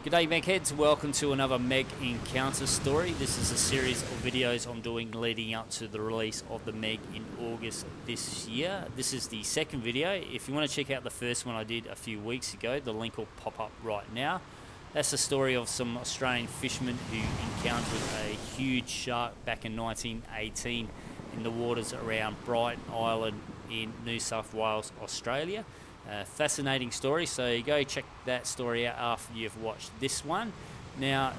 G'day Megheads, welcome to another Meg Encounter story. This is a series of videos I'm doing leading up to the release of the Meg in August this year. This is the second video. If you want to check out the first one I did a few weeks ago, the link will pop up right now. That's the story of some Australian fishermen who encountered a huge shark back in 1918 in the waters around Brighton Island in New South Wales, Australia. Fascinating story, so go check that story out after you've watched this one. Now,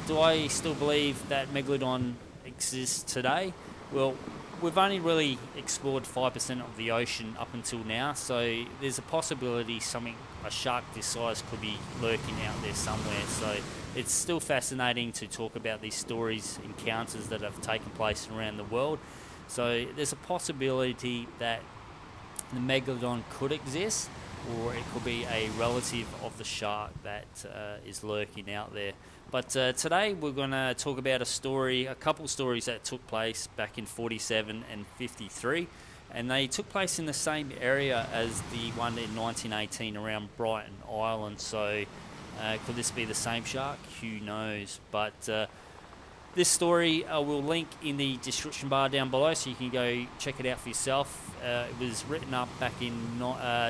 do I still believe that Megalodon exists today? Well, we've only really explored 5% of the ocean up until now, so there's a possibility a shark this size could be lurking out there somewhere. So it's still fascinating to talk about these stories, encounters that have taken place around the world. So there's a possibility that the Megalodon could exist, or it could be a relative of the shark that is lurking out there. But today we're going to talk about a couple stories that took place back in 47 and 53, and they took place in the same area as the one in 1918 around Brighton Island. So could this be the same shark? Who knows? But this story will link in the description bar down below, so you can go check it out for yourself. It was written up back in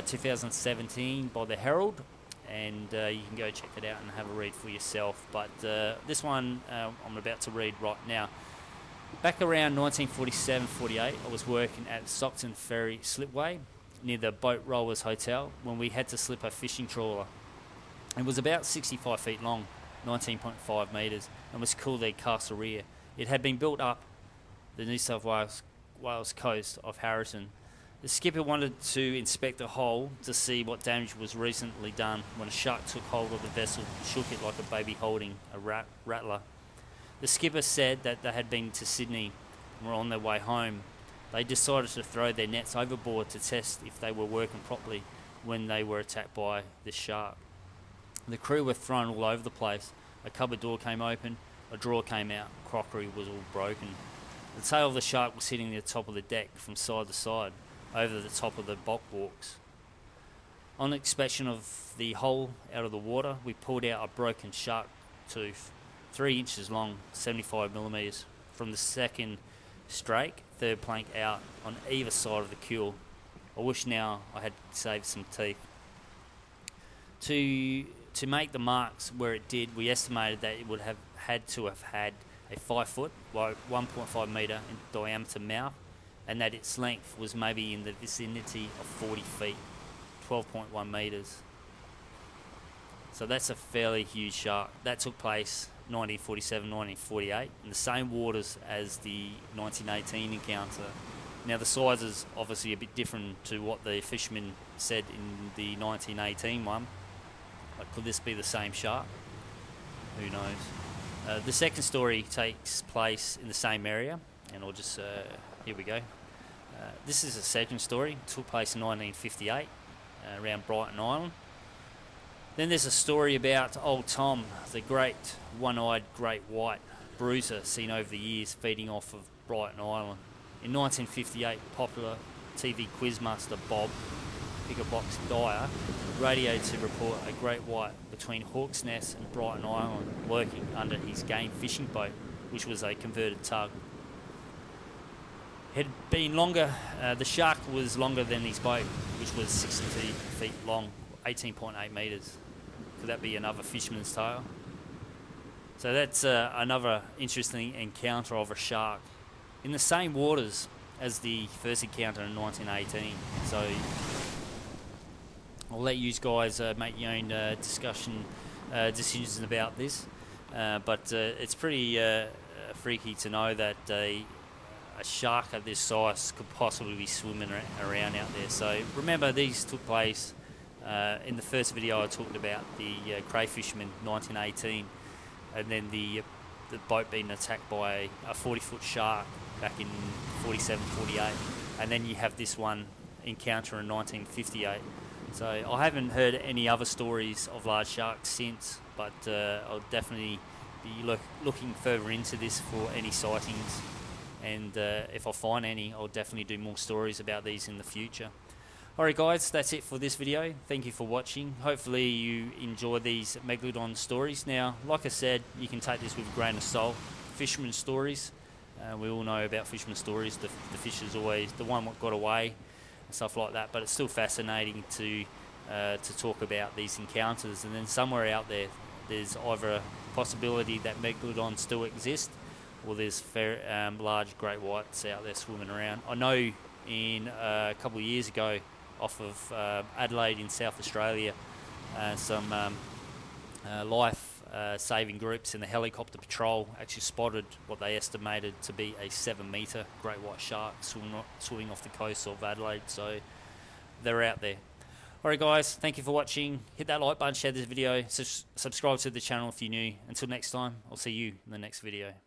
2017 by the Herald, and you can go check it out and have a read for yourself. But this one I'm about to read right now. Back around 1947-48, I was working at Stockton Ferry Slipway near the Boat Rollers Hotel when we had to slip a fishing trawler. It was about 65 feet long, 19.5 metres, and was called the Castle Rear. It had been built up the New South Wales coast of Harrison. The skipper wanted to inspect the hull to see what damage was recently done when a shark took hold of the vessel and shook it like a baby holding a rattler. The skipper said that they had been to Sydney and were on their way home. They decided to throw their nets overboard to test if they were working properly when they were attacked by the shark. The crew were thrown all over the place. A cupboard door came open, a drawer came out, crockery was all broken. The tail of the shark was hitting the top of the deck from side to side, over the top of the bulwarks. On inspection of the hull out of the water, we pulled out a broken shark tooth, 3 inches long, 75 millimetres, from the second strake, third plank out on either side of the keel. I wish now I had saved some teeth. To make the marks where it did, we estimated that it would have had a 5 foot by 1.5 metre in diameter mouth, and that its length was maybe in the vicinity of 40 feet, 12.1 metres. So that's a fairly huge shark. That took place 1947-1948 in the same waters as the 1918 encounter. Now the size is obviously a bit different to what the fishermen said in the 1918 one. But could this be the same shark? Who knows? The second story takes place in the same area, and I'll just, here we go. This is a second story, it took place in 1958 around Brighton Island. Then there's a story about old Tom, the great one-eyed great white bruiser seen over the years feeding off of Brighton Island. In 1958, popular TV quizmaster Bob Pickerbox Dyer radioed to report a great white between Hawk's Nest and Brighton Island lurking under his game fishing boat, which was a converted tug. It had been longer, the shark was longer than his boat, which was 60 feet long, 18.8 metres. Could that be another fisherman's tale? So that's another interesting encounter of a shark in the same waters as the first encounter in 1918. So I'll let you guys make your own decisions about this, but it's pretty freaky to know that a shark of this size could possibly be swimming around out there. So remember, these took place in the first video. I talked about the crayfisherman 1918, and then the boat being attacked by a 40-foot shark back in 47-48, and then you have this one encounter in 1958. So I haven't heard any other stories of large sharks since, but I'll definitely be looking further into this for any sightings, and if I find any, I'll definitely do more stories about these in the future. Alright guys, that's it for this video. Thank you for watching. Hopefully you enjoy these Megalodon stories. Now, like I said, you can take this with a grain of salt. Fisherman stories. We all know about fisherman stories. The fish is always the one what got away and stuff like that. But it's still fascinating to talk about these encounters. And then somewhere out there, there's either a possibility that Megalodon still exist, or there's large great whites out there swimming around. I know in a couple of years ago, off of Adelaide in South Australia, some life-saving groups in the helicopter patrol actually spotted what they estimated to be a 7-metre great white shark swimming off the coast of Adelaide. So they're out there. Alright guys, thank you for watching. Hit that like button, share this video, subscribe to the channel if you're new. Until next time, I'll see you in the next video.